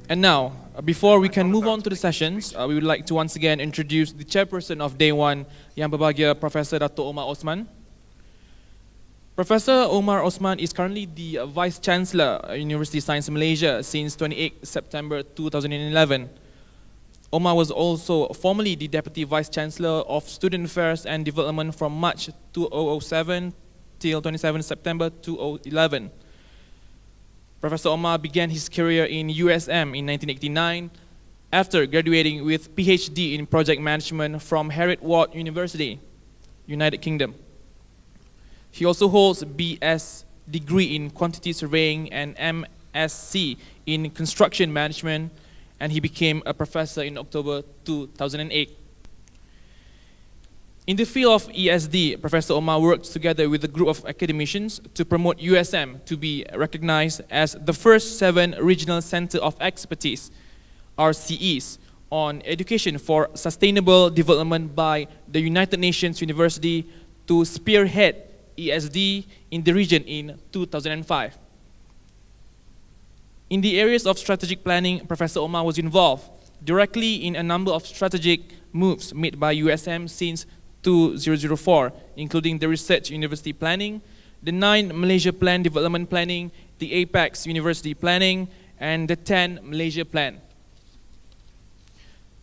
And now, before we can move on to the sessions, we would like to once again introduce the chairperson of Day 1, Yang Berbahagia Professor Dato Omar Osman. Professor Omar Osman is currently the Vice-Chancellor at University of Science Malaysia since 28 September 2011. Omar was also formerly the Deputy Vice-Chancellor of Student Affairs and Development from March 2007 till 27 September 2011. Professor Omar began his career in USM in 1989 after graduating with PhD in Project Management from Heriot-Watt University, United Kingdom. He also holds a BS degree in Quantity Surveying and MSc in Construction Management, and he became a professor in October 2008. In the field of ESD, Professor Omar works together with a group of academicians to promote USM to be recognized as the first 7 Regional Center of Expertise, RCEs, on education for sustainable development by the United Nations University to spearhead ESD in the region in 2005. In the areas of strategic planning, Professor Omar was involved directly in a number of strategic moves made by USM since 2004, including the Research University Planning, the 9 Malaysia Plan Development Planning, the Apex University Planning, and the 10 Malaysia Plan.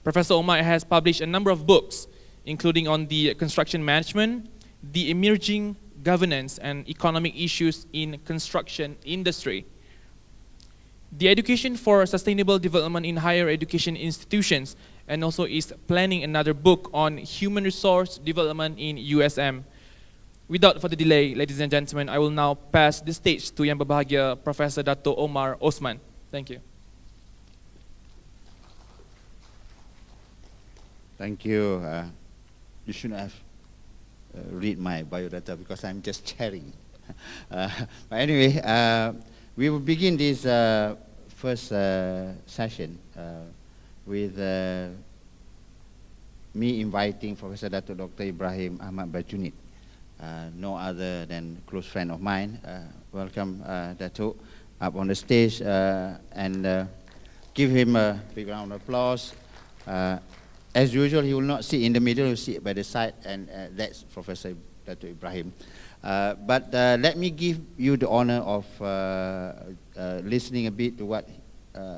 Professor Omar has published a number of books, including on the construction management, the emerging governance and economic issues in construction industry, the education for sustainable development in higher education institutions, and also is planning another book on human resource development in USM. Without further delay, ladies and gentlemen, I will now pass the stage to Yang Berbahagia Professor Dato Omar Osman. Thank you. Thank you. You shouldn't have read my biodata because I'm just chairing. But anyway, we will begin this first session with me inviting Professor Dato Dr. Ibrahim Ahmad Bajunid, no other than a close friend of mine. Welcome Dato up on the stage and give him a big round of applause. As usual, he will not sit in the middle, he will sit by the side, and that's Professor Dato Ibrahim. But let me give you the honor of listening a bit to what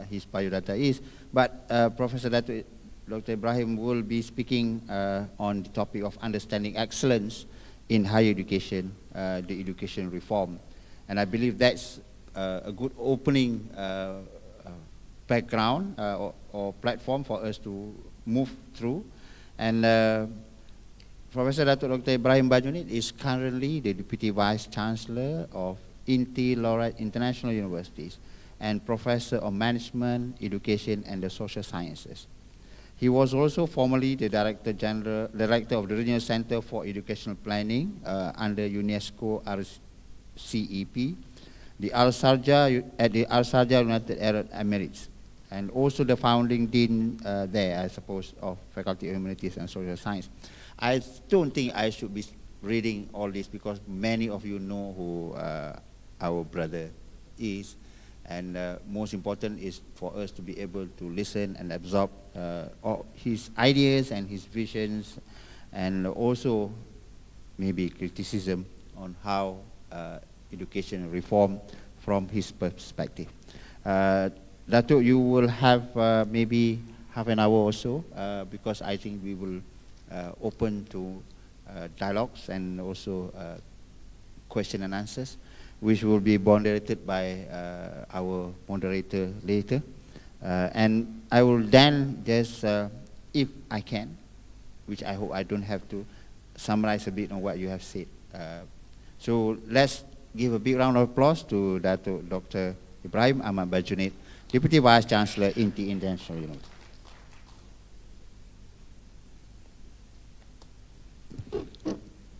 his biodata is. But Professor Dato Dr. Ibrahim will be speaking on the topic of understanding excellence in higher education, the education reform. And I believe that's a good opening background or platform for us to move through. And Professor Dato Dr. Ibrahim Bajunid is currently the Deputy Vice-Chancellor of INTI Laureate International Universities and Professor of Management, Education and the Social Sciences. He was also formerly the Director of the Regional Center for Educational Planning under UNESCO RCEP, the at the Al Sharjah United Arab Emirates, and also the founding dean there, I suppose, of Faculty of Humanities and Social Science. I don't think I should be reading all this because many of you know who our brother is, and most important is for us to be able to listen and absorb all his ideas and his visions, and also maybe criticism on how education reform from his perspective. Dato, you will have maybe half an hour or so because I think we will open to dialogues and also question and answers, which will be moderated by our moderator later. And I will then just, if I can, which I hope I don't have to, summarize a bit on what you have said. So let's give a big round of applause to Dato Dr. Ibrahim Ahmad Bajunid, Deputy Vice-Chancellor, INTI International University.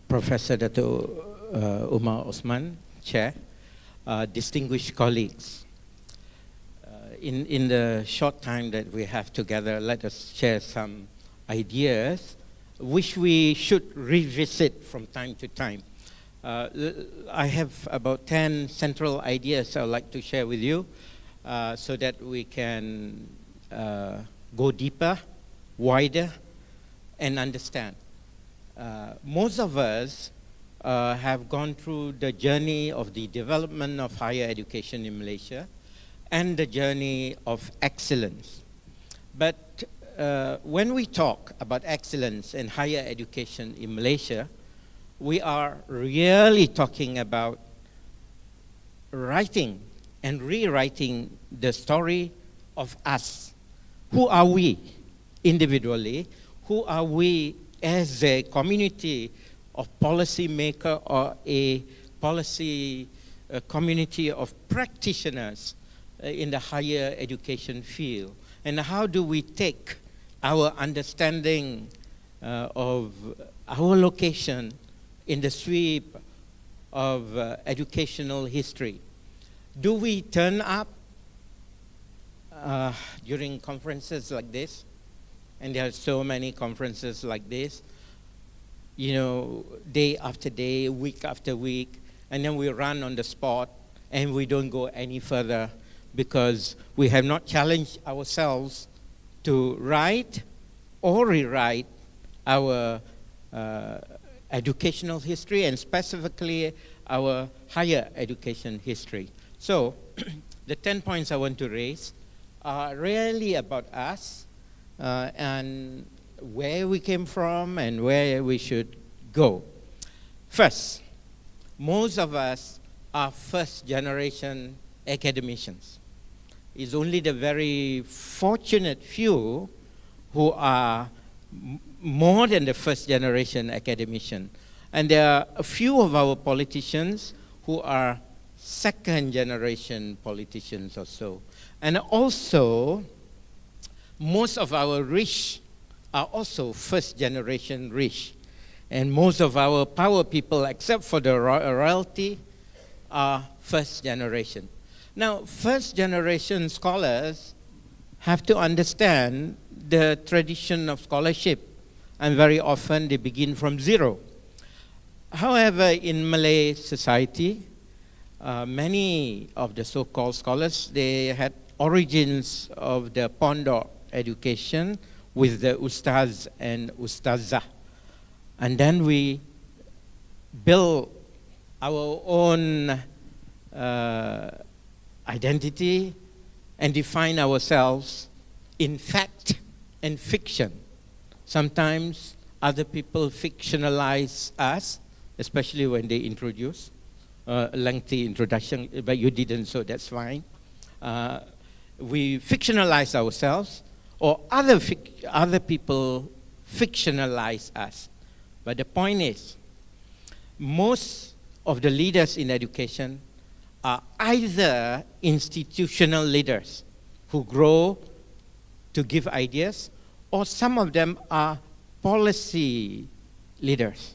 Professor Dato Omar Osman, Chair, distinguished colleagues. In the short time that we have together, let us share some ideas which we should revisit from time to time. I have about 10 central ideas I would like to share with you. so that we can go deeper, wider, and understand. Most of us have gone through the journey of the development of higher education in Malaysia and the journey of excellence. But when we talk about excellence and higher education in Malaysia, we are really talking about writing and rewriting the story of us. Who are we individually? Who are we as a community of policy maker or a policy community of practitioners in the higher education field? And how do we take our understanding of our location in the sweep of educational history? Do we turn up during conferences like this? And there are so many conferences like this, you know, day after day, week after week, and then we run on the spot and we don't go any further because we have not challenged ourselves to write or rewrite our educational history, and specifically our higher education history. So the 10 points I want to raise are really about us and where we came from and where we should go. First, most of us are first-generation academicians. It's only the very fortunate few who are more than the first-generation academician. And there are a few of our politicians who are second-generation politicians or so. And also, most of our rich are also first-generation rich. And most of our power people, except for the royalty, are first-generation. Now, first-generation scholars have to understand the tradition of scholarship, and very often they begin from zero. However, in Malay society, many of the so-called scholars, they had origins of the pondok education with the ustaz and ustazah. And then we build our own identity and define ourselves in fact and fiction. Sometimes other people fictionalize us, especially when they introduce a lengthy introduction, but you didn't, so that's fine. We fictionalize ourselves, or other people fictionalize us. But the point is, most of the leaders in education are either institutional leaders who grow to give ideas, or some of them are policy leaders.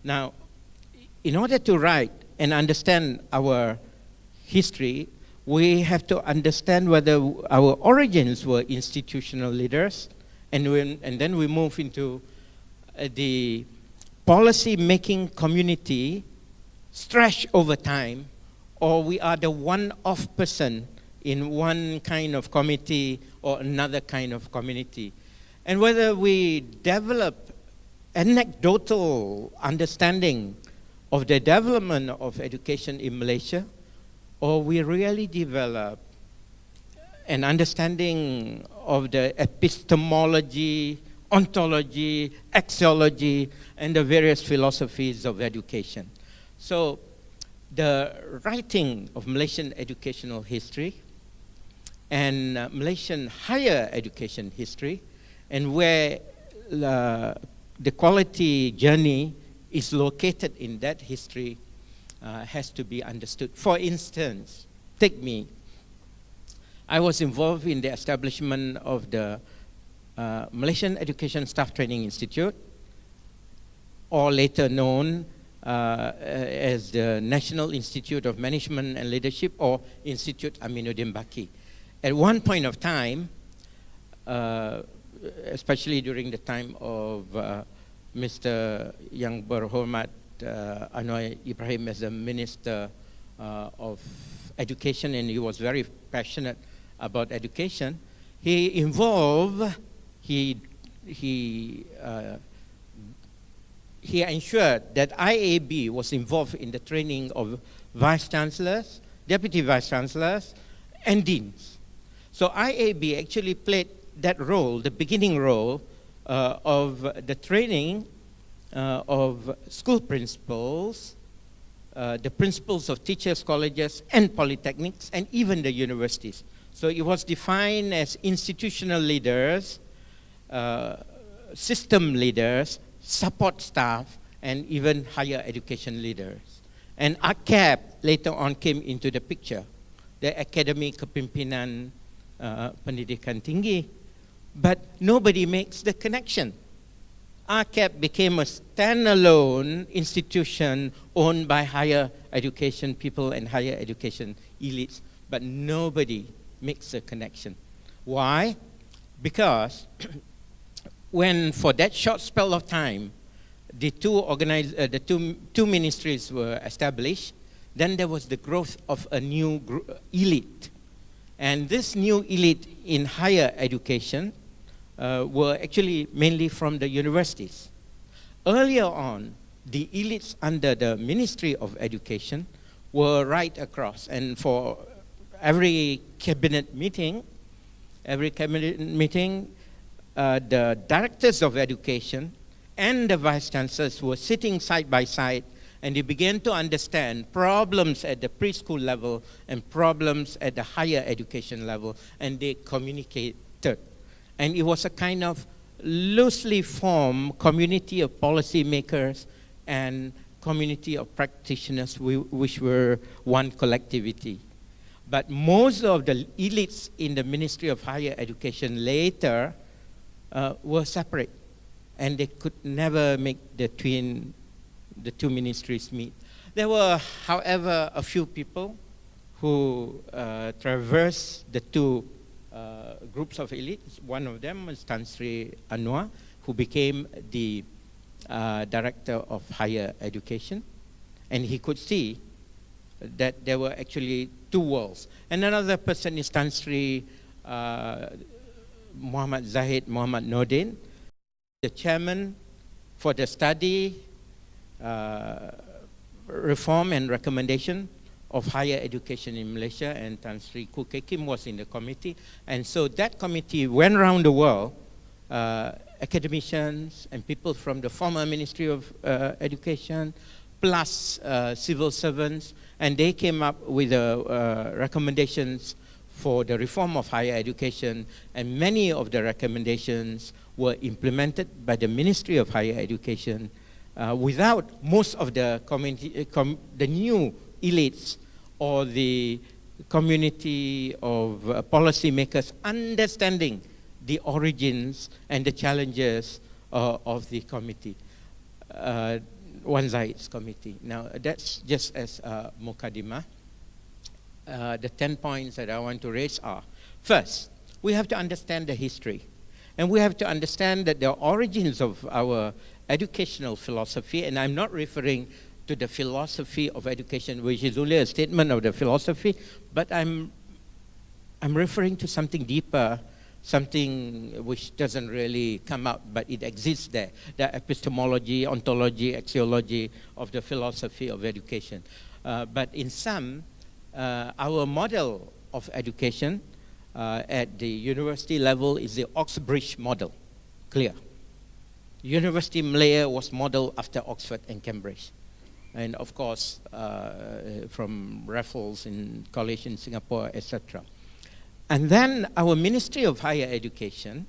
Now, in order to write and understand our history, we have to understand whether our origins were institutional leaders, and then we move into the policy-making community stretched over time, or we are the one-off person in one kind of committee or another kind of community. And whether we develop anecdotal understanding of the development of education in Malaysia, or we really develop an understanding of the epistemology, ontology, axiology, and the various philosophies of education. So the writing of Malaysian educational history and Malaysian higher education history, and where the quality journey is located in that history, has to be understood. For instance, take me. I was involved in the establishment of the Malaysian Education Staff Training Institute, or later known as the National Institute of Management and Leadership, or Institute Aminuddin Baki. At one point of time, especially during the time of Mr. Yang Berhormat Anwar Ibrahim as the Minister of education, and he was very passionate about education. He ensured that IAB was involved in the training of vice-chancellors, deputy vice-chancellors, and deans. So IAB actually played that role, the beginning role of the training of school principals, the principals of teachers, colleges, and polytechnics, and even the universities. So it was defined as institutional leaders, system leaders, support staff, and even higher education leaders. And ACAP later on came into the picture, the Academy Kepimpinan Pendidikan Tinggi. But nobody makes the connection. ACAP became a standalone institution owned by higher education people and higher education elites, but nobody makes a connection. Why? Because when, for that short spell of time, the two ministries were established, then there was the growth of a new elite. And this new elite in higher education were actually mainly from the universities. Earlier on, the elites under the Ministry of Education were right across, and for every cabinet meeting, the directors of education and the vice-chancellors were sitting side by side, and they began to understand problems at the preschool level and problems at the higher education level, and they communicated. And it was a kind of loosely formed community of policymakers and community of practitioners which were one collectivity. But most of the elites in the Ministry of Higher Education later were separate, and they could never make the two ministries meet. There were, however, a few people who traversed the two groups of elites. One of them was Tan Sri Anwar, who became the Director of Higher Education, and he could see that there were actually two worlds. And another person is Tan Sri Muhammad Zahid Muhammad Nordin, the chairman for the study, reform and recommendation of higher education in Malaysia, and Tan Sri Koo Kek Kim was in the committee. And so that committee went around the world, academicians and people from the former Ministry of Education, plus civil servants, and they came up with recommendations for the reform of higher education, and many of the recommendations were implemented by the Ministry of Higher Education without most of the the new elites or the community of policymakers understanding the origins and the challenges of the committee, Wan Zahid's committee. Now, that's just as Mukaddimah. The 10 points that I want to raise are, first, we have to understand the history. And we have to understand that the origins of our educational philosophy, and I'm not referring to the philosophy of education, which is only a statement of the philosophy, but I'm referring to something deeper, something which doesn't really come out, but it exists there, the epistemology, ontology, axiology of the philosophy of education. But in sum, our model of education at the university level is the Oxbridge model, clear. University Malaya was modeled after Oxford and Cambridge. And of course, from Raffles in college in Singapore, etc. And then our Ministry of Higher Education,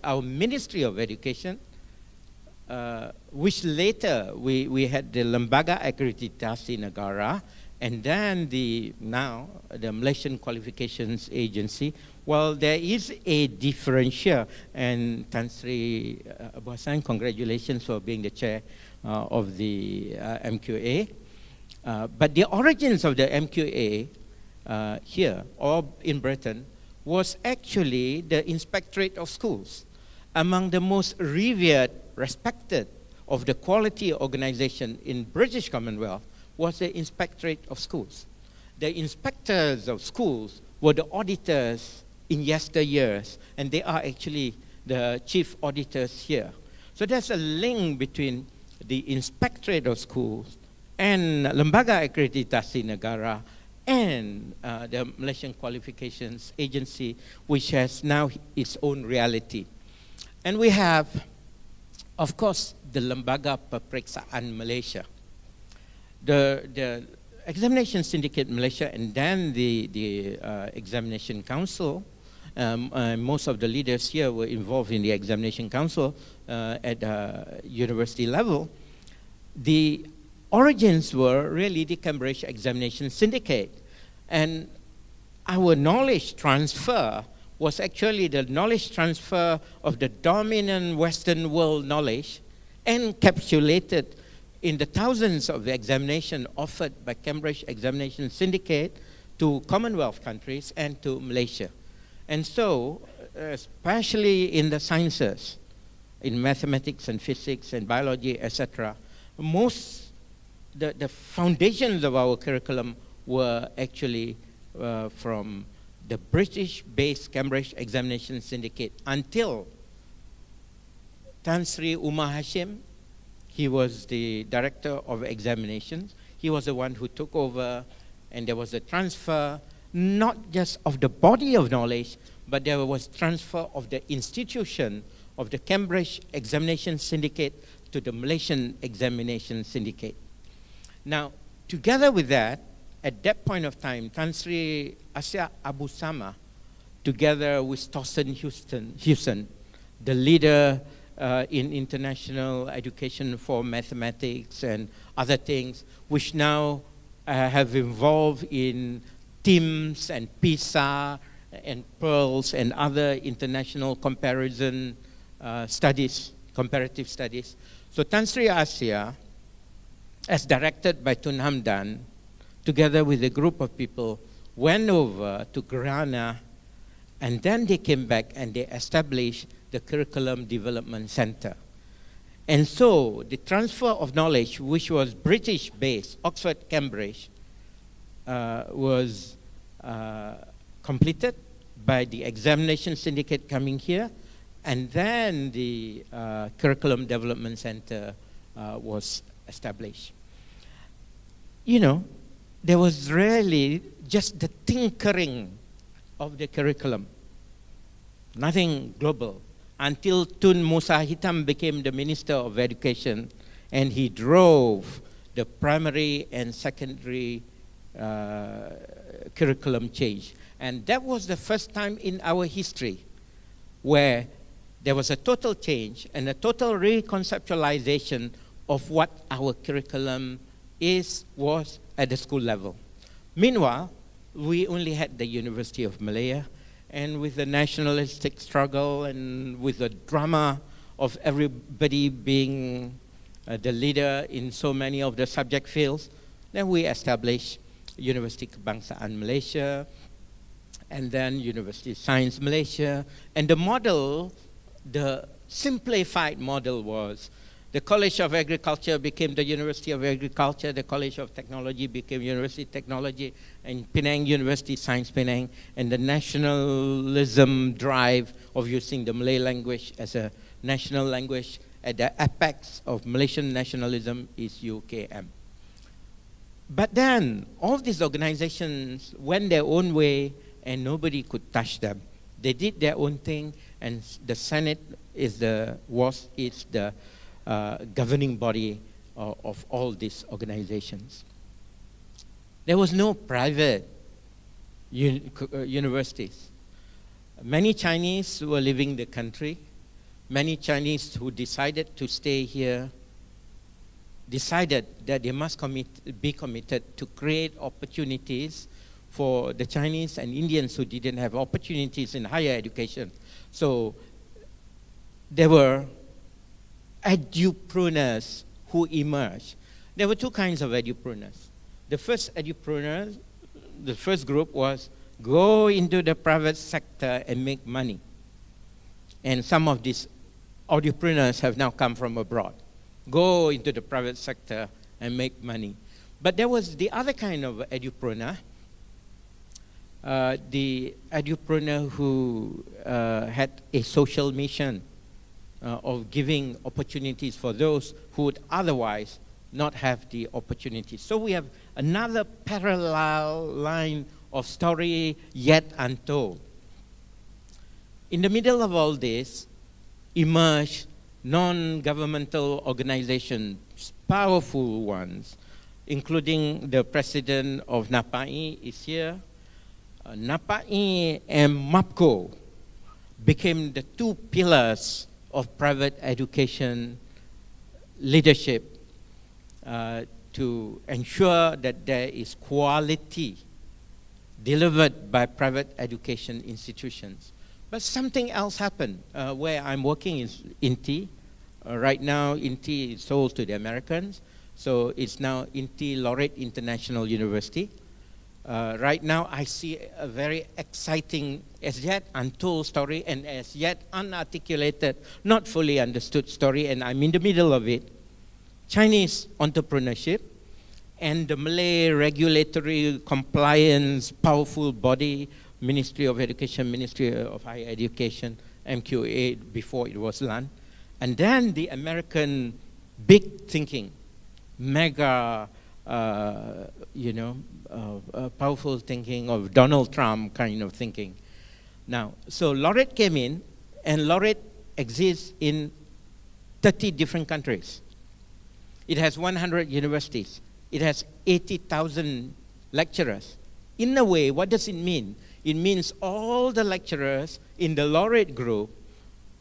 our Ministry of Education, which later we had the Lembaga Akreditasi Negara, and then the Malaysian Qualifications Agency. Well, there is a differential, and Tan Sri Abu Hassan, congratulations for being the chair of the MQA. But the origins of the MQA here, or in Britain, was actually the Inspectorate of Schools, among the most revered, respected of the quality organization in British Commonwealth, was the Inspectorate of Schools. The inspectors of schools were the auditors in yesteryears, and they are actually the chief auditors here. So there's a link between the Inspectorate of Schools and Lembaga Akreditasi Negara and the Malaysian Qualifications Agency, which has now its own reality. And we have, of course, the Lembaga Peperiksaan Malaysia. The Examination Syndicate Malaysia and then the Examination Council, most of the leaders here were involved in the Examination Council at university level. The origins were really the Cambridge Examination Syndicate. And our knowledge transfer was actually the knowledge transfer of the dominant Western world knowledge encapsulated in the thousands of examinations offered by Cambridge Examination Syndicate to Commonwealth countries and to Malaysia. And so, especially in the sciences, in mathematics and physics and biology, etc., the foundations of our curriculum were actually from the British-based Cambridge Examination Syndicate until Tan Sri Umar Hashim. He was the director of examinations. He was the one who took over, and there was a transfer, not just of the body of knowledge, but there was transfer of the institution of the Cambridge Examination Syndicate to the Malaysian Examination Syndicate. Now, together with that, at that point of time, Tan Sri Asya Abu Sama, together with Thorsten Houston, the leader in international education for mathematics and other things, which now have involved in TIMSS and PISA and PEARLS and other international comparison studies, comparative studies. So Tan Sri Asya, as directed by Tun Hamdan, together with a group of people, went over to Guyana, and then they came back and they established the Curriculum Development Center. And so the transfer of knowledge, which was British-based, Oxford, Cambridge, was completed by the Examination Syndicate coming here, and then the Curriculum Development Center was established. You know, there was really just the tinkering of the curriculum, nothing global, until Tun Musa Hitam became the Minister of Education, and he drove the primary and secondary curriculum change. And that was the first time in our history where there was a total change and a total reconceptualization of what our curriculum was at the school level. Meanwhile, we only had the University of Malaya, and with the nationalistic struggle and with the drama of everybody being the leader in so many of the subject fields, then we established University Kebangsaan Malaysia, and then University of Science Malaysia. And the model, the simplified model was the College of Agriculture became the University of Agriculture, the College of Technology became University of Technology, and Penang University, Science Penang, and the nationalism drive of using the Malay language as a national language at the apex of Malaysian nationalism is UKM. But then, all these organizations went their own way and nobody could touch them. They did their own thing, and the Senate is the governing body of all these organizations. There was no private universities. Many Chinese were leaving the country. Many Chinese who decided to stay here decided that they must be committed to create opportunities for the Chinese and Indians who didn't have opportunities in higher education. So there were edupreneurs who emerged. There were two kinds of edupreneurs. The first edupreneurs, the first group was go into the private sector and make money. And some of these edupreneurs have now come from abroad. Go into the private sector and make money. But there was the other kind of edupreneur, the edupreneur who had a social mission of giving opportunities for those who would otherwise not have the opportunities. So we have another parallel line of story yet untold. In the middle of all this emerged non-governmental organizations, powerful ones, including the president of NAPAI is here. NAPAI and MAPCO became the two pillars of private education leadership to ensure that there is quality delivered by private education institutions. But something else happened. Where I'm working is INTI. Right now, INTI is sold to the Americans. So it's now INTI Laureate International University. Right now, I see a very exciting, as yet untold story and as yet unarticulated, not fully understood story, and I'm in the middle of it. Chinese entrepreneurship and the Malay regulatory compliance powerful body, Ministry of Education, Ministry of Higher Education, MQA before it was LAN. And then the American big thinking, mega, powerful thinking of Donald Trump kind of thinking. Now, so Laureate came in, and Laureate exists in 30 different countries. It has 100 universities. It has 80,000 lecturers. In a way, what does it mean? It means all the lecturers in the Laureate group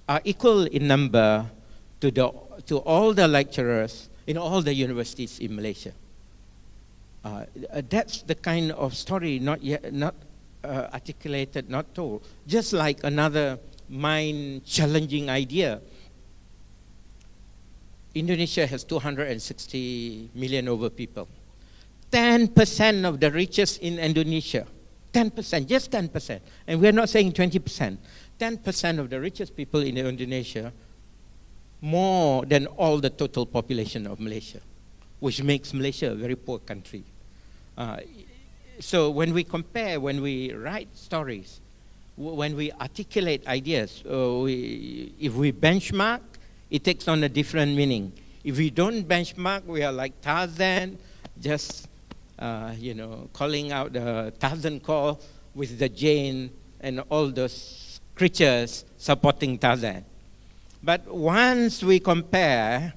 are equal in number to all the lecturers in all the universities in Malaysia. That's the kind of story not articulated, not told. Just like another mind-challenging idea. Indonesia has 260 million over people. 10% of the richest in Indonesia, 10%, just 10%, and we're not saying 20%, 10% of the richest people in Indonesia, more than all the total population of Malaysia, which makes Malaysia a very poor country. So when we compare, when we write stories, when we articulate ideas, if we benchmark, it takes on a different meaning. If we don't benchmark, we are like Tarzan, just calling out the Tarzan call with the Jane and all those creatures supporting Tarzan. But once we compare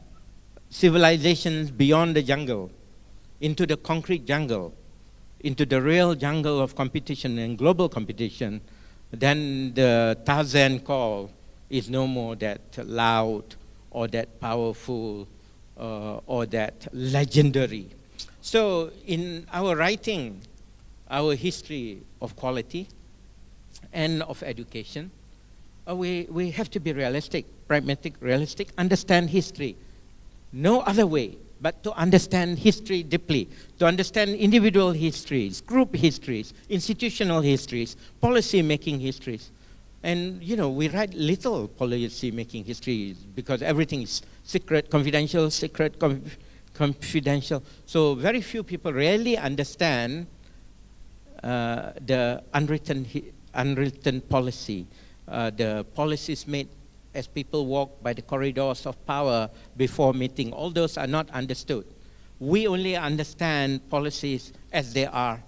civilizations beyond the jungle into the concrete jungle, into the real jungle of competition and global competition, then the Tarzan call is no more that loud or that powerful or that legendary. So in our writing, our history of quality and of education, we have to be realistic, pragmatic, realistic, understand history. No other way but to understand history deeply, to understand individual histories, group histories, institutional histories, policy-making histories. And, we write little policy-making histories because everything is secret, confidential, confidential. So very few people really understand the unwritten policy, the policies made as people walk by the corridors of power before meeting. All those are not understood. We only understand policies as they are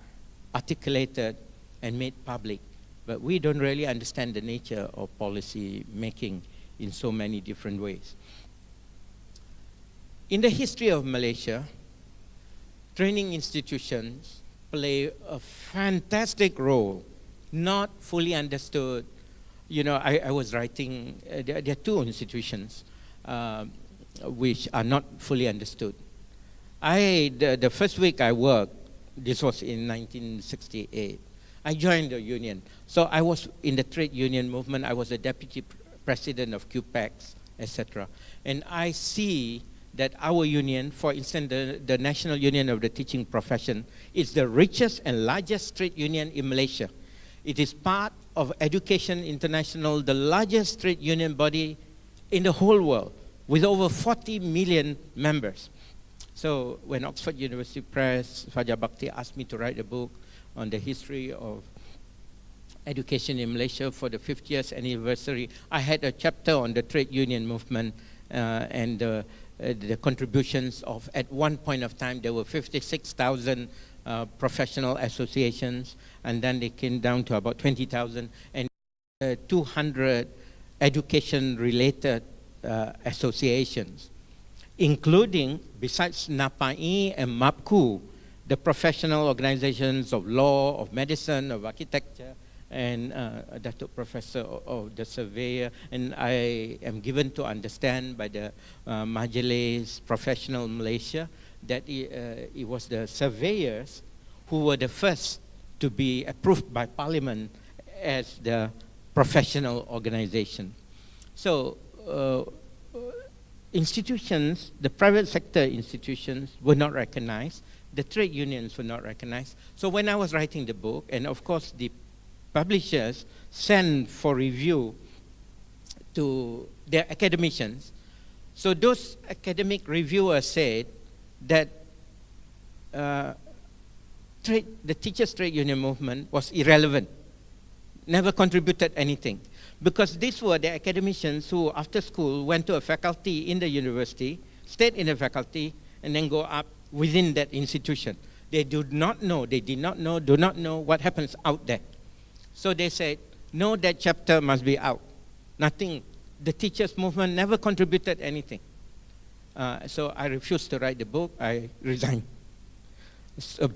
articulated and made public. But we don't really understand the nature of policy making in so many different ways. In the history of Malaysia, training institutions play a fantastic role, not fully understood. I was writing, there are two institutions which are not fully understood. The first week I worked, this was in 1968, I joined the union. So I was in the trade union movement. I was the deputy president of QPEX, etc. And I see that our union, for instance, the National Union of the Teaching Profession, is the richest and largest trade union in Malaysia. It is part of Education International, the largest trade union body in the whole world, with over 40 million members. So when Oxford University Press, Fajar Bhakti asked me to write a book on the history of education in Malaysia for the 50th anniversary, I had a chapter on the trade union movement and the contributions of, at one point of time, there were 56,000 professional associations, and then they came down to about 20,000, and 200 education-related associations, including, besides NAPAI and MAPKU, the professional organizations of law, of medicine, of architecture, and Dato Professor of the Surveyor, and I am given to understand by the Majlis Professional Malaysia that it was the surveyors who were the first to be approved by Parliament as the professional organization. So institutions, the private sector institutions were not recognized, the trade unions were not recognized. So when I was writing the book, and of course the publishers sent for review to their academicians, so those academic reviewers said that the teachers' trade union movement was irrelevant, never contributed anything. Because these were the academicians who, after school, went to a faculty in the university, stayed in the faculty, and then go up within that institution. They do not know, do not know what happens out there. So they said, no, that chapter must be out. Nothing. The teachers' movement never contributed anything. So I refused to write the book. I resigned. So,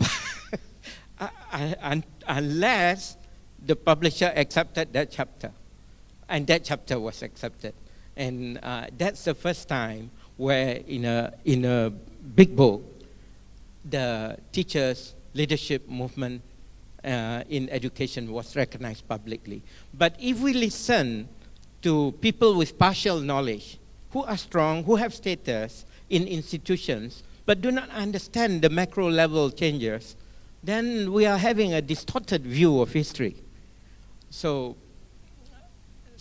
unless the publisher accepted that chapter. And that chapter was accepted. And that's the first time where in a big book, the teachers' leadership movement in education was recognized publicly. But if we listen to people with partial knowledge, who are strong, who have status in institutions, but do not understand the macro level changes, then we are having a distorted view of history. So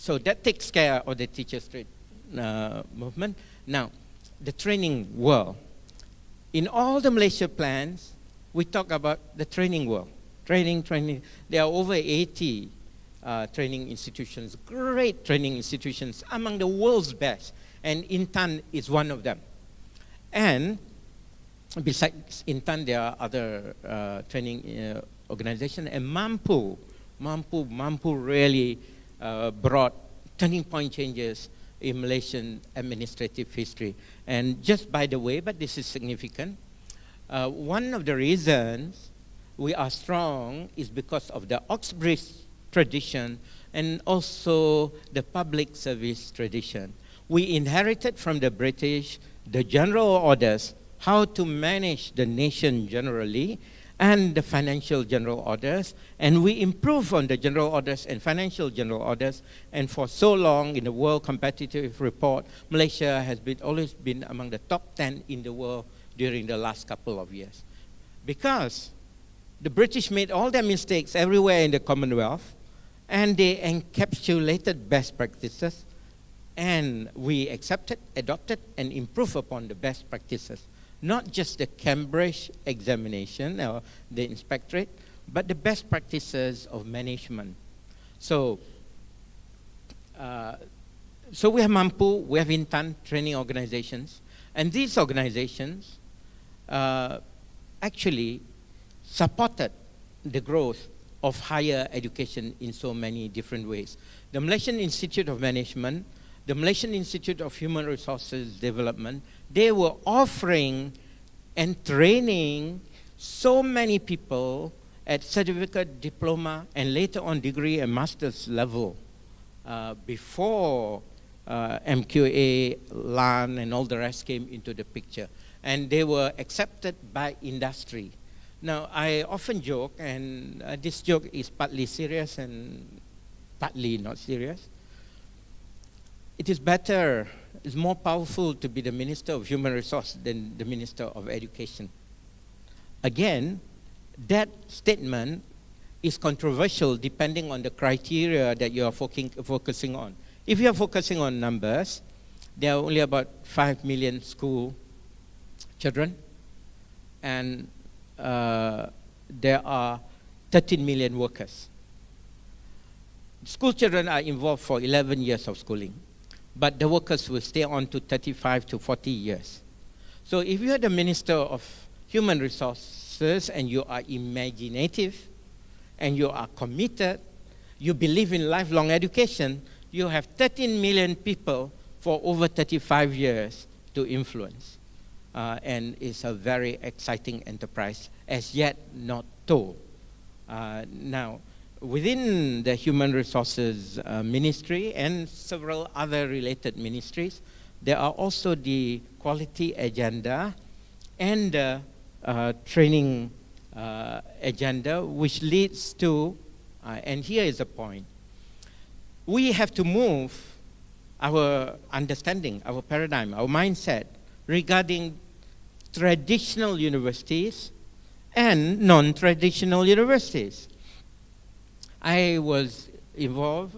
that takes care of the teachers' trade movement. Now, the training world. In all the Malaysia plans, we talk about the training world. Training. There are over 80 training institutions, great training institutions, among the world's best. And INTI is one of them. And besides INTI, there are other training organizations. And Mampu really brought turning point changes in Malaysian administrative history. And just by the way, but this is significant, one of the reasons we are strong is because of the Oxbridge tradition and also the public service tradition. We inherited from the British the general orders, how to manage the nation generally, and the financial general orders, and we improve on the general orders and financial general orders, and for so long in the World Competitive Report, Malaysia has always been among the top 10 in the world during the last couple of years. Because the British made all their mistakes everywhere in the Commonwealth, and they encapsulated best practices, and we accepted, adopted, and improved upon the best practices. Not just the Cambridge examination or the inspectorate, but the best practices of management. So we have Mampu, we have INTI, training organizations, and these organizations actually supported the growth of higher education in so many different ways. The Malaysian Institute of Management, the Malaysian Institute of Human Resources Development, they were offering and training so many people at certificate, diploma, and later on degree and master's level before MQA, LAN, and all the rest came into the picture. And they were accepted by industry. Now, I often joke, and this joke is partly serious and partly not serious. It is better, it's more powerful to be the Minister of Human Resources than the Minister of Education. Again, that statement is controversial depending on the criteria that you are focusing on. If you are focusing on numbers, there are only about 5 million school children and there are 13 million workers. School children are involved for 11 years of schooling, but the workers will stay on to 35 to 40 years. So if you are the Minister of Human Resources and you are imaginative and you are committed, you believe in lifelong education, you have 13 million people for over 35 years to influence. And it's a very exciting enterprise, as yet not told. Now, within the Human Resources Ministry and several other related ministries, there are also the quality agenda and the training agenda, which leads to, and here is the point, we have to move our understanding, our paradigm, our mindset regarding traditional universities and non-traditional universities. I was involved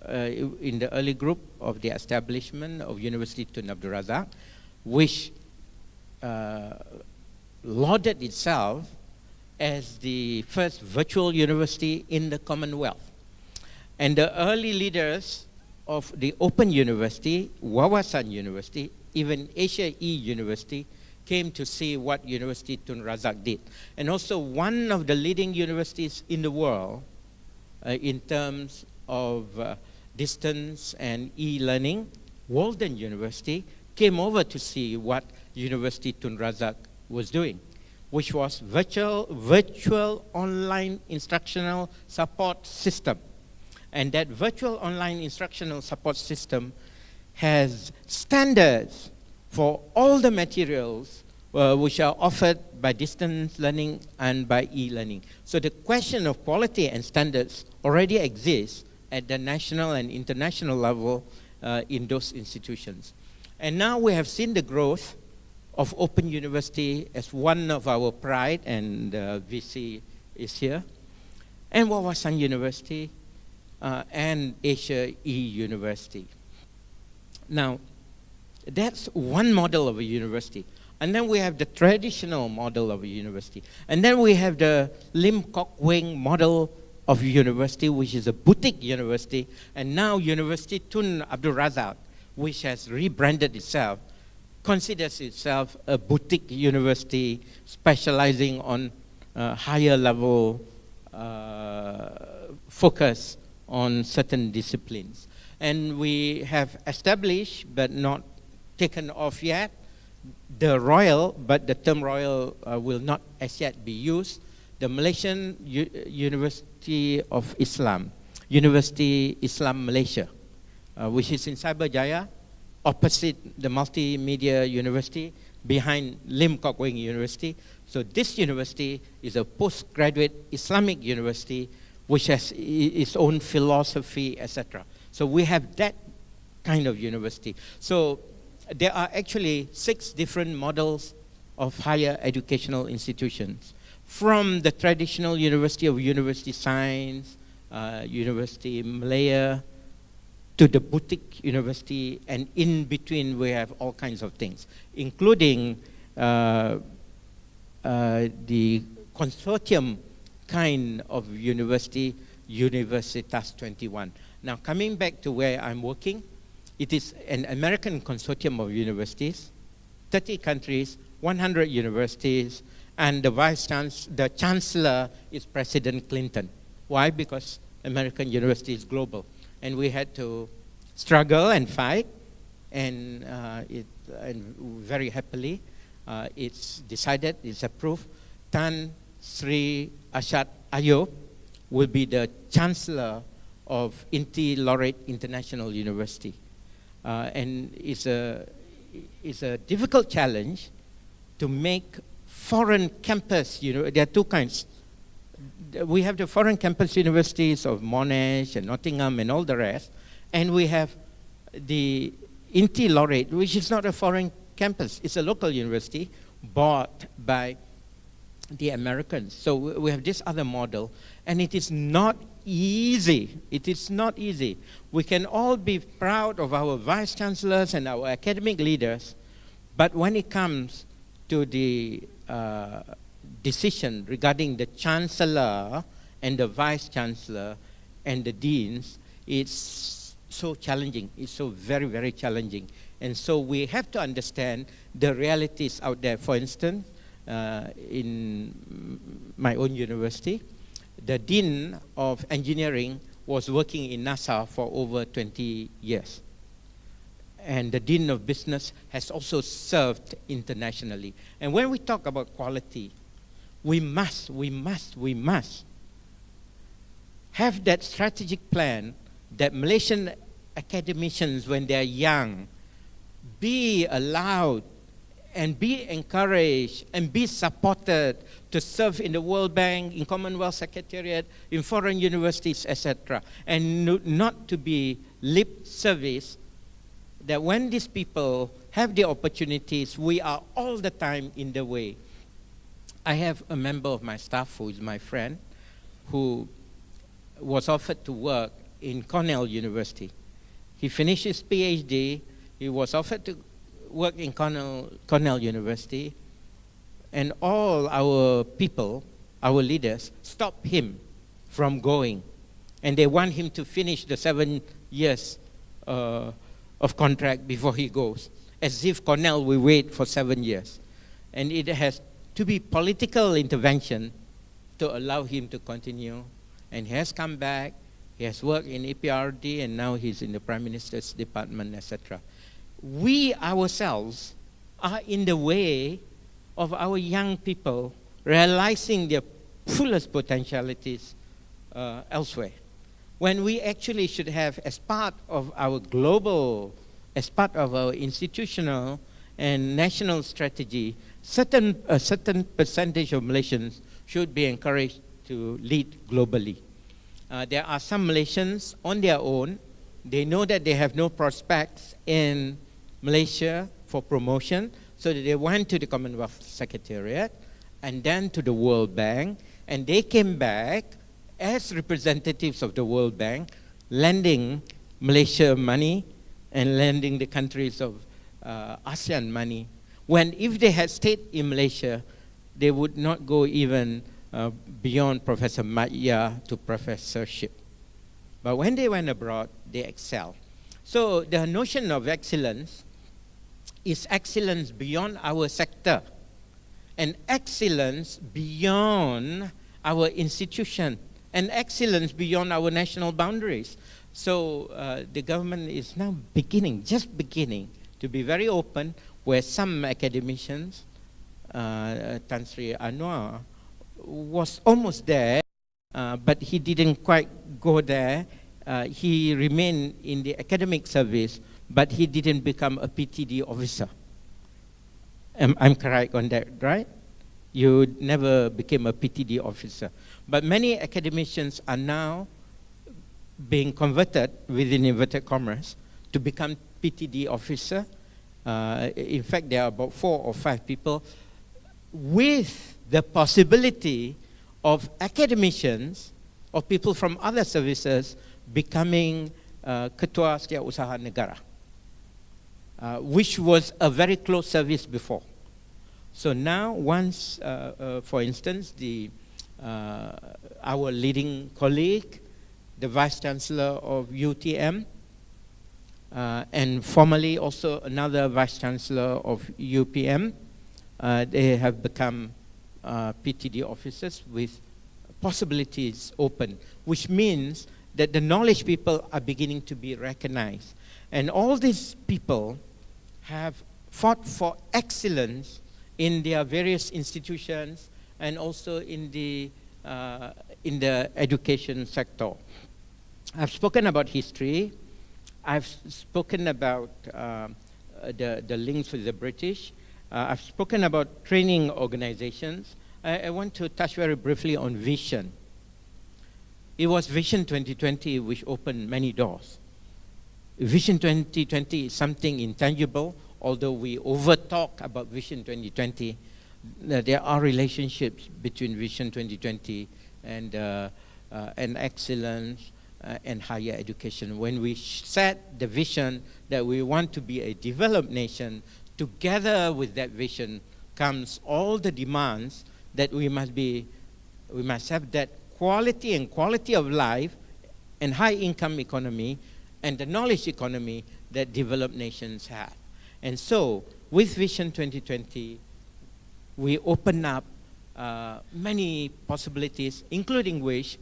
in the early group of the establishment of University Tun Abdul Razak, which lauded itself as the first virtual university in the Commonwealth. And the early leaders of the Open University, Wawasan University, even Asia E University, came to see what University Tun Razak did. And also one of the leading universities in the world in terms of distance and e-learning, Walden University, came over to see what University Tun Razak was doing, which was virtual online instructional support system. And that virtual online instructional support system has standards for all the materials which are offered by distance learning and by e-learning. So the question of quality and standards already exists at the national and international level in those institutions. And now we have seen the growth of Open University as one of our pride, and VC is here, and Wawasan University, and Asia E University. Now, that's one model of a university. And then we have the traditional model of a university. And then we have the Lim Kok Weng model of university, which is a boutique university. And now University Tun Abdul Razak, which has rebranded itself, considers itself a boutique university specializing on higher level focus on certain disciplines. And we have established, but not taken off yet, the royal, but the term royal will not as yet be used, the Malaysian University of Islam, University Islam Malaysia, which is in Cyberjaya, opposite the Multimedia University, behind Lim Kok Weng University. So this university is a postgraduate Islamic university which has its own philosophy, etc. So we have that kind of university. So there are actually 6 different models of higher educational institutions, from the traditional University of University Science, University Malaya, to the boutique university, and in between we have all kinds of things, including the consortium kind of university, Universitas 21. Now coming back to where I'm working, it is an American consortium of universities, 30 countries, 100 universities, and the chancellor is President Clinton. Why? Because American university is global. And we had to struggle and fight, and very happily, it's decided, it's approved. Tan Sri Ashad Ayub will be the chancellor of INTI Laureate International University. And it's a difficult challenge to make foreign campus, there are 2 kinds. We have the foreign campus universities of Monash and Nottingham and all the rest, and we have the INTI Laureate, which is not a foreign campus, it's a local university bought by the Americans. So we have this other model, and it is not easy. It is not easy. We can all be proud of our vice chancellors and our academic leaders, but when it comes to the decision regarding the Chancellor and the Vice-Chancellor and the Deans, it's so challenging. It's so very, very challenging. And so we have to understand the realities out there. For instance, in my own university, the Dean of Engineering was working in NASA for over 20 years. And the Dean of Business has also served internationally. And when we talk about quality, we must have that strategic plan that Malaysian academicians, when they're young, be allowed and be encouraged and be supported to serve in the World Bank, in Commonwealth Secretariat, in foreign universities, etc. And not to be lip service, that when these people have the opportunities, we are all the time in the way. I have a member of my staff who is my friend, who was offered to work in Cornell University. He finished his PhD, he was offered to work in Cornell University, and all our people, our leaders, stopped him from going. And they want him to finish the 7 years of contract before he goes, as if Cornell will wait for 7 years. And it has to be political intervention to allow him to continue. And he has come back, he has worked in EPRD, and now he's in the Prime Minister's department, etc. We ourselves are in the way of our young people realizing their fullest potentialities elsewhere, when we actually should have, as part of our global, as part of our institutional and national strategy, a certain percentage of Malaysians should be encouraged to lead globally. There are some Malaysians on their own, they know that they have no prospects in Malaysia for promotion, so that they went to the Commonwealth Secretariat and then to the World Bank, and they came back as representatives of the World Bank, lending Malaysia money and lending the countries of ASEAN money, when if they had stayed in Malaysia, they would not go even beyond Professor Madya to professorship. But when they went abroad, they excel. So the notion of excellence is excellence beyond our sector and excellence beyond our institution and excellence beyond our national boundaries. So the government is now just beginning to be very open, where some academicians, Tan Sri Anwar, was almost there, but he didn't quite go there. He remained in the academic service, but he didn't become a PTD officer. I'm correct on that, right? You never became a PTD officer. But many academicians are now being converted, within inverted commas, to become PTD officer. In fact, there are about 4 or 5 people, with the possibility of academicians or people from other services becoming Ketua Setiausaha Negara, which was a very close service before. So now, once, for instance, our leading colleague, the Vice-Chancellor of UTM, and formerly also another Vice-Chancellor of UPM, they have become PTD officers with possibilities open, which means that the knowledge people are beginning to be recognized. And all these people have fought for excellence in their various institutions and also in the education sector. I've spoken about history. I've spoken about the links with the British. I've spoken about training organizations. I want to touch very briefly on vision. It was Vision 2020 which opened many doors. Vision 2020 is something intangible, although we over-talk about Vision 2020. There are relationships between Vision 2020 and excellence and higher education. When we set the vision that we want to be a developed nation, together with that vision comes all the demands that we must have that quality and quality of life and high income economy and the knowledge economy that developed nations have. And so, with Vision 2020, we open up many possibilities, including which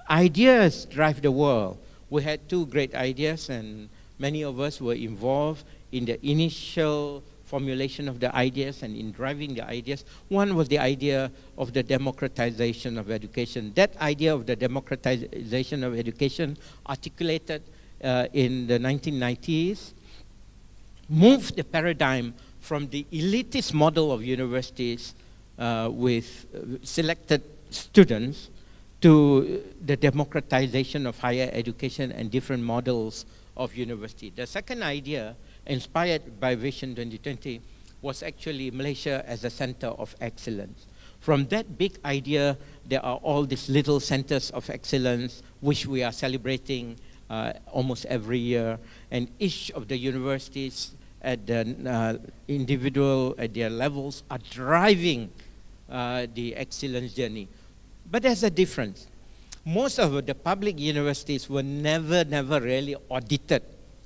ideas drive the world. We had two great ideas, and many of us were involved in the initial formulation of the ideas and in driving the ideas. One was the idea of the democratization of education. That idea of the democratization of education, articulated in the 1990s, moved the paradigm from the elitist model of universities with selected students to the democratization of higher education and different models of university. The second idea, inspired by Vision 2020, was actually Malaysia as a center of excellence. From that big idea, there are all these little centers of excellence which we are celebrating almost every year, and each of the universities at the individual, at their levels, are driving the excellence journey. But there's a difference. Most of the public universities were never really audited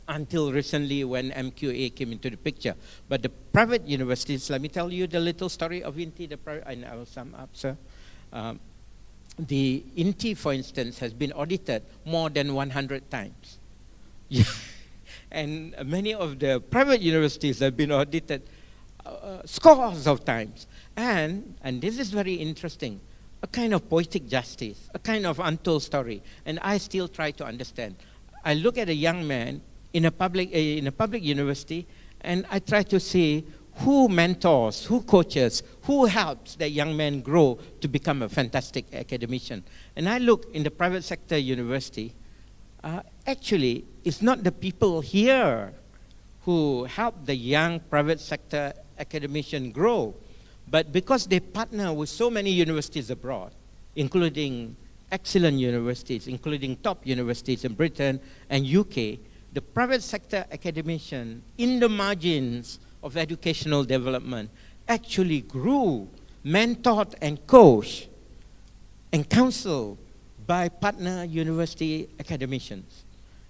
until recently when MQA came into the picture. But the private universities, let me tell you the little story of INTI, and I will sum up, sir. The INTI, for instance, has been audited more than 100 times. And many of the private universities have been audited scores of times. And this is very interesting, a kind of poetic justice, a kind of untold story. And I still try to understand. I look at a young man in a public university, and I try to see who mentors, who coaches, who helps that young man grow to become a fantastic academician. And I look in the private sector university, actually, it's not the people here who help the young private sector academician grow, but because they partner with so many universities abroad, including excellent universities, including top universities in Britain and UK, the private sector academician in the margins of educational development actually grew, mentored and coached and counseled by partner university academicians.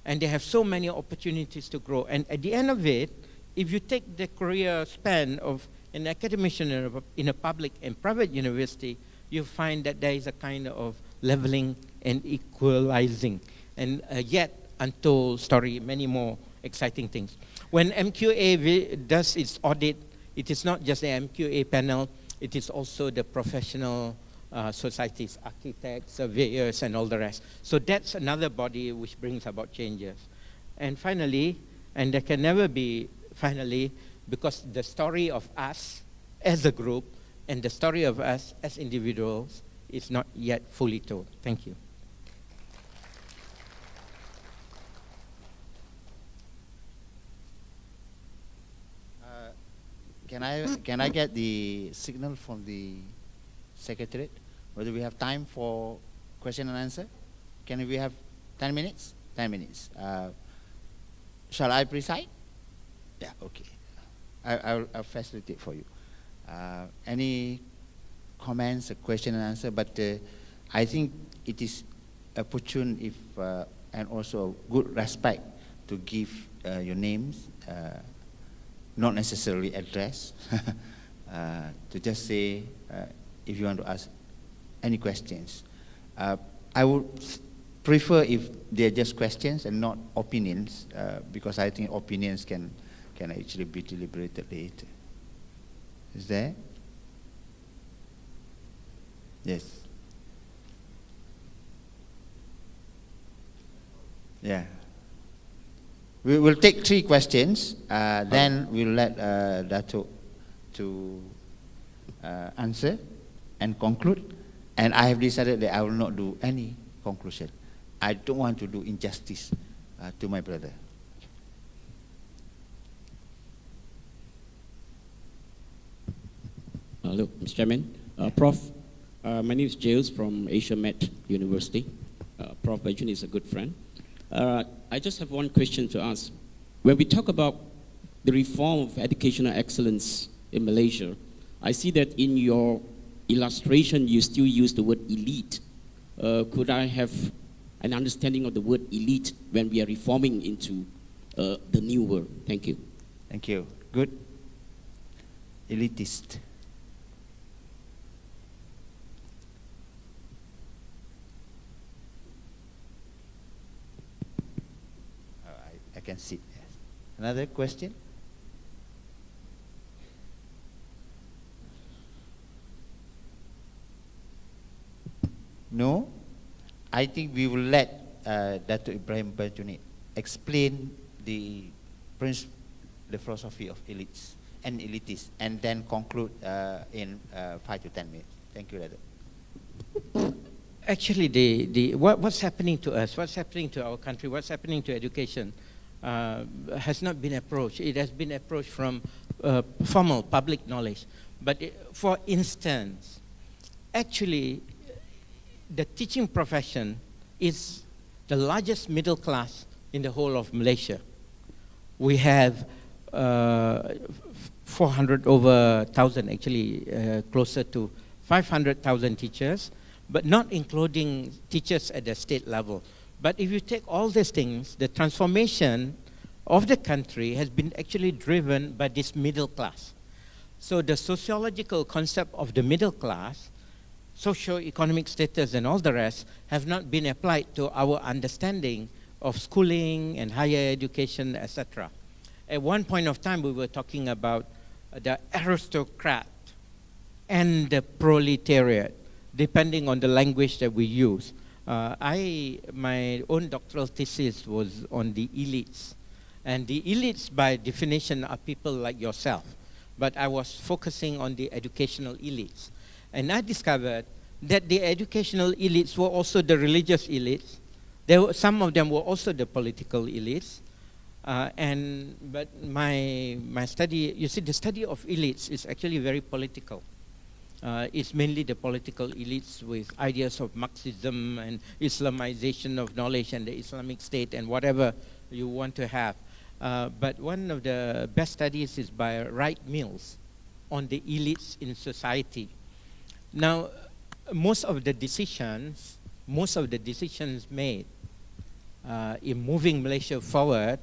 And they have so many opportunities to grow. And at the end of it, if you take the career span of an academician in a public and private university, you find that there is a kind of leveling and equalizing. And yet, untold story, many more exciting things. When MQA does its audit, it is not just the MQA panel, it is also the professional societies, architects, surveyors, and all the rest. So that's another body which brings about changes. And finally, and there can never be finally, because the story of us as a group and the story of us as individuals is not yet fully told. Thank you. Can I get the signal from the Secretariat? Whether we have time for question and answer? Can we have 10 minutes? 10 minutes. Shall I preside? Yeah, okay. I'll facilitate for you. Any comments, a question and answer? But I think it is opportune if, and also good respect to give your names, not necessarily address, to just say if you want to ask any questions. I would prefer if they're just questions and not opinions, because I think opinions can actually be deliberated later. Is there? Yes. Yeah. We will take 3 questions, then we'll let Dato to answer and conclude. And I have decided that I will not do any conclusion. I don't want to do injustice to my brother. Hello, Mr. Chairman. Prof, my name is James from Asia Met University. Prof Bajunid is a good friend. I just have one question to ask. When we talk about the reform of educational excellence in Malaysia, I see that in your illustration you still use the word elite. Could I have an understanding of the word elite when we are reforming into the new world? Thank you. Thank you. Good. Elitist. I can see. Yes. Another question? No? I think we will let Dato Ibrahim Bajunid explain the philosophy of elites and elitists, and then conclude in 5 to 10 minutes. Thank you, Dato. Actually, what's happening to us, what's happening to our country, what's happening to education has not been approached. It has been approached from formal public knowledge. But for instance, actually, the teaching profession is the largest middle class in the whole of Malaysia. We have 400,000, actually closer to 500,000 teachers, but not including teachers at the state level. But if you take all these things, the transformation of the country has been actually driven by this middle class. So the sociological concept of the middle class, socio-economic status and all the rest, have not been applied to our understanding of schooling and higher education, etc. At one point of time, we were talking about the aristocrat and the proletariat, depending on the language that we use. My own doctoral thesis was on the elites. And the elites, by definition, are people like yourself. But I was focusing on the educational elites. And I discovered that the educational elites were also the religious elites. Some of them were also the political elites. But my study, you see, the study of elites is actually very political. It's mainly the political elites with ideas of Marxism and Islamization of knowledge and the Islamic State and whatever you want to have. But one of the best studies is by Wright Mills on the elites in society. Now, most of the decisions made in moving Malaysia forward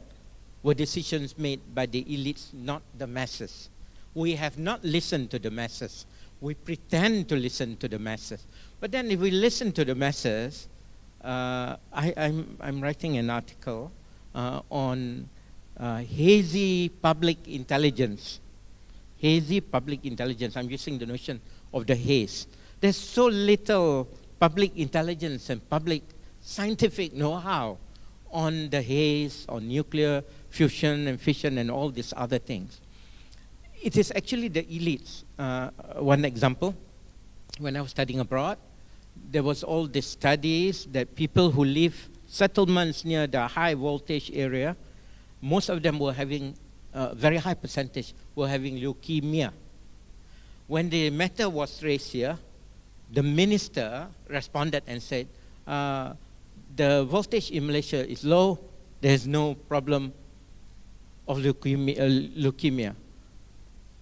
were decisions made by the elites, not the masses. We have not listened to the masses. We pretend to listen to the masses. But then if we listen to the masses, I'm writing an article on hazy public intelligence. Hazy public intelligence. I'm using the notion of the haze. There's so little public intelligence and public scientific know-how on the haze, on nuclear fusion and fission and all these other things. It is actually the elites. One example, when I was studying abroad, there was all these studies that people who live settlements near the high voltage area, most of them were having a very high percentage were having leukemia. When the matter was raised here, the minister responded and said, the voltage in Malaysia is low, there's no problem of leukemia.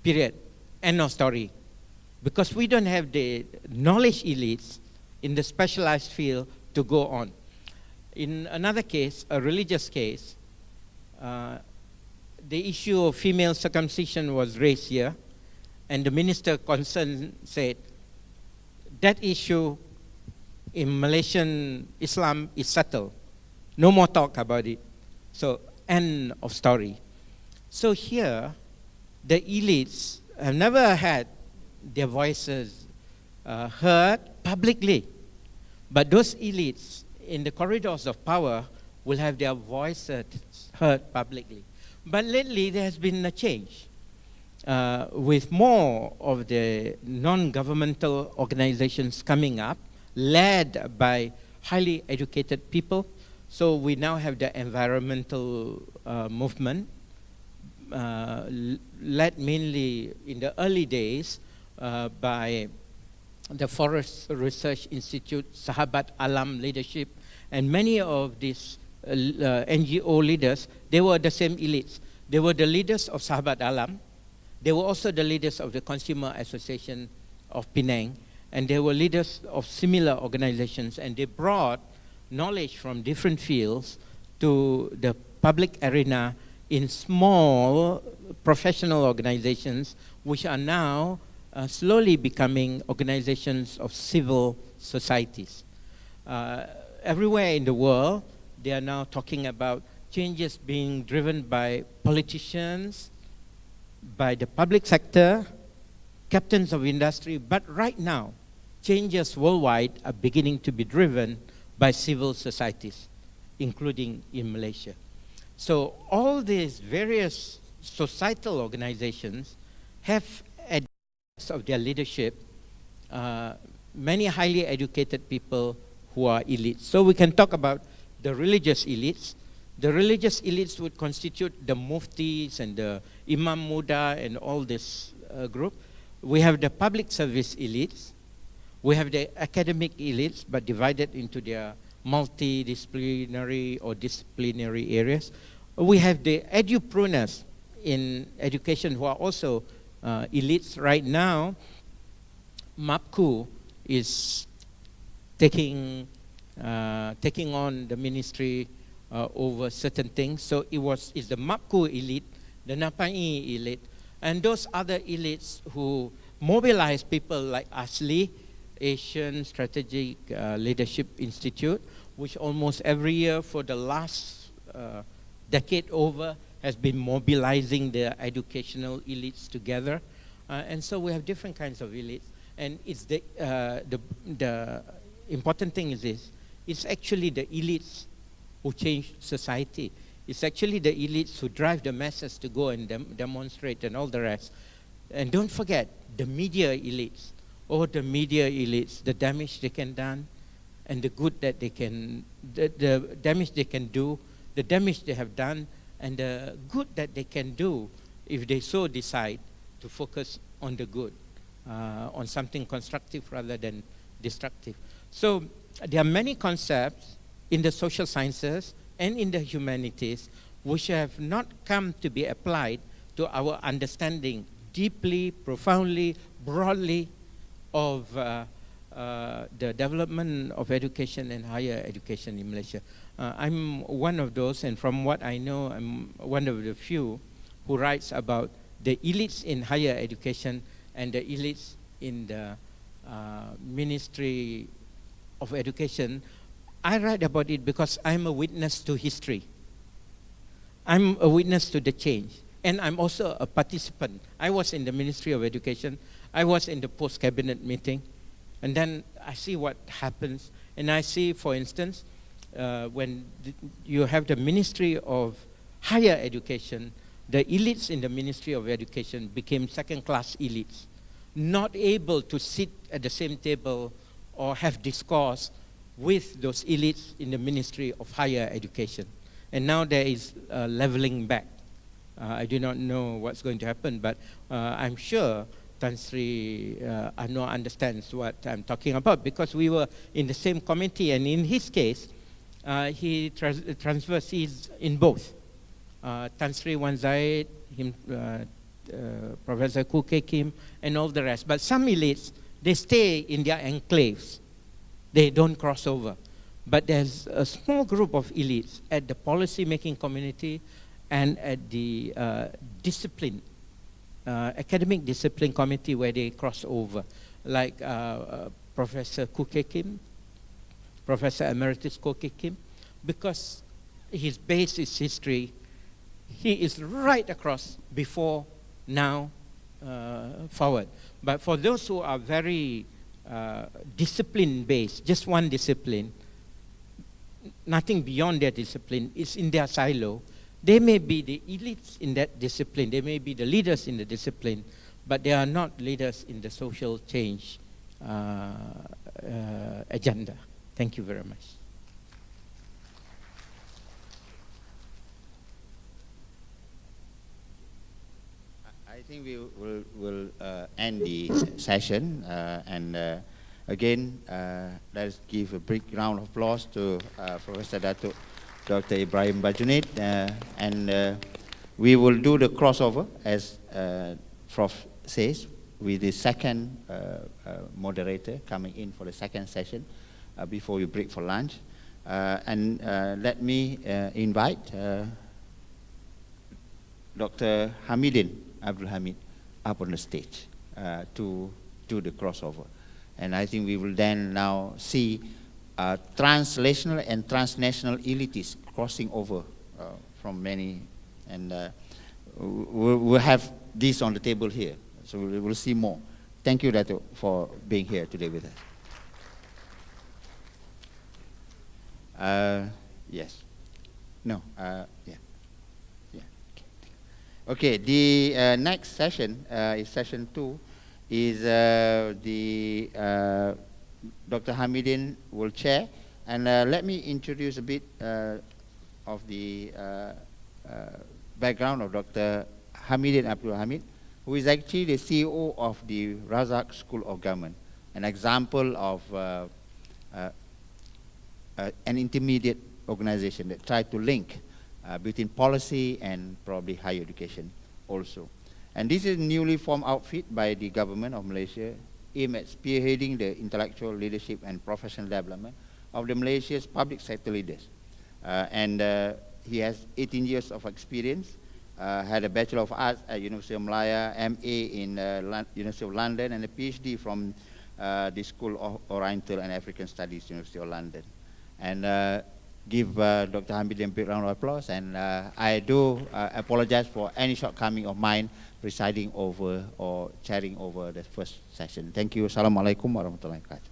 Period. End of story. Because we don't have the knowledge elites in the specialized field to go on. In another case, a religious case, the issue of female circumcision was raised here, and the minister concerned said, that issue in Malaysian Islam is settled. No more talk about it. So, end of story. So here, the elites have never had their voices heard publicly. But those elites in the corridors of power will have their voices heard publicly. But lately there has been a change with more of the non-governmental organizations coming up, led by highly educated people. So we now have the environmental movement, led mainly in the early days by the Forest Research Institute, Sahabat Alam leadership, and many of these NGO leaders, they were the same elites. They were the leaders of Sahabat Alam, They were also the leaders of the Consumer Association of Penang, and they were leaders of similar organizations, and they brought knowledge from different fields to the public arena in small professional organizations, which are now slowly becoming organizations of civil societies. Everywhere in the world, they are now talking about changes being driven by politicians, by the public sector, captains of industry, but right now, changes worldwide are beginning to be driven by civil societies, including in Malaysia. So all these various societal organizations have at the of their leadership many highly educated people who are elites. So we can talk about the religious elites. The religious elites would constitute the muftis and the imam muda and all this group. We have the public service elites. We have the academic elites, but divided into their multidisciplinary or disciplinary areas. We have the edupreneurs in education who are also elites. Right now, MAPKU is taking on the ministry over certain things. So it's the MAPKU elite, the Napai elite, and those other elites who mobilize people like ASLI, Asian Strategic Leadership Institute, which almost every year for the last decade over has been mobilizing the educational elites together. And so we have different kinds of elites. And it's the important thing is this: it's actually the elites who change society. It's actually the elites who drive the masses to go and demonstrate and all the rest. And don't forget the media elites. Oh, the media elites, the damage they can do, and the good that they can, the damage they can do, the damage they have done, and the good that they can do if they so decide to focus on the good, on something constructive rather than destructive. So there are many concepts in the social sciences and in the humanities which have not come to be applied to our understanding deeply, profoundly, broadly of the development of education and higher education in Malaysia. I'm one of those, and from what I know, I'm one of the few who writes about the elites in higher education and the elites in the Ministry of Education. I write about it because I'm a witness to history. I'm a witness to the change. And I'm also a participant. I was in the Ministry of Education. I was in the post-cabinet meeting. And then I see what happens. And I see, for instance, when you have the Ministry of Higher Education, the elites in the Ministry of Education became second-class elites, not able to sit at the same table or have discourse with those elites in the Ministry of Higher Education. And now there is leveling back. I do not know what's going to happen, but I'm sure Tan Sri Anwar understands what I'm talking about, because we were in the same committee, and in his case, he transverses in both. Tan Sri Wan Zaid, Professor Kuke Kim, and all the rest. But some elites, they stay in their enclaves. They don't cross over. But there's a small group of elites at the policy-making community and at the discipline, academic discipline committee, where they cross over, like Professor Kuke Kim, Professor Emeritus Kuke Kim, because his base is history. He is right across, before, now, forward. But for those who are very discipline-based, just one discipline, nothing beyond their discipline, is in their silo. They may be the elites in that discipline, they may be the leaders in the discipline, but they are not leaders in the social change agenda. Thank you very much. I think we will end the session, and again, let's give a big round of applause to Professor Dato Dr. Ibrahim Bajunid, and we will do the crossover as Prof says, with the second moderator coming in for the second session before we break for lunch. And let me invite Dr. Hamidin Abdul Hamid up on the stage to do the crossover. And I think we will then now see translational and transnational elites crossing over from many, and we'll have this on the table here. So we'll see more. Thank you, Dato, for being here today with us. Yes. No. Yeah. Yeah. Okay. The next session is session 2. Is Dr. Hamidin will chair, and let me introduce a bit of the background of Dr. Hamidin Abdul Hamid, who is actually the CEO of the Razak School of Government, an example of an intermediate organization that tried to link between policy and probably higher education also. And this is a newly formed outfit by the government of Malaysia aimed at spearheading the intellectual leadership and professional development of the Malaysia's public sector leaders. And he has 18 years of experience, had a Bachelor of Arts at University of Malaya, MA in University of London, and a PhD from the School of Oriental and African Studies, University of London. And give Dr. Hamidin a big round of applause. And I do apologize for any shortcoming of mine presiding over or chairing over the first session. Thank you. Assalamualaikum warahmatullahi wabarakatuh.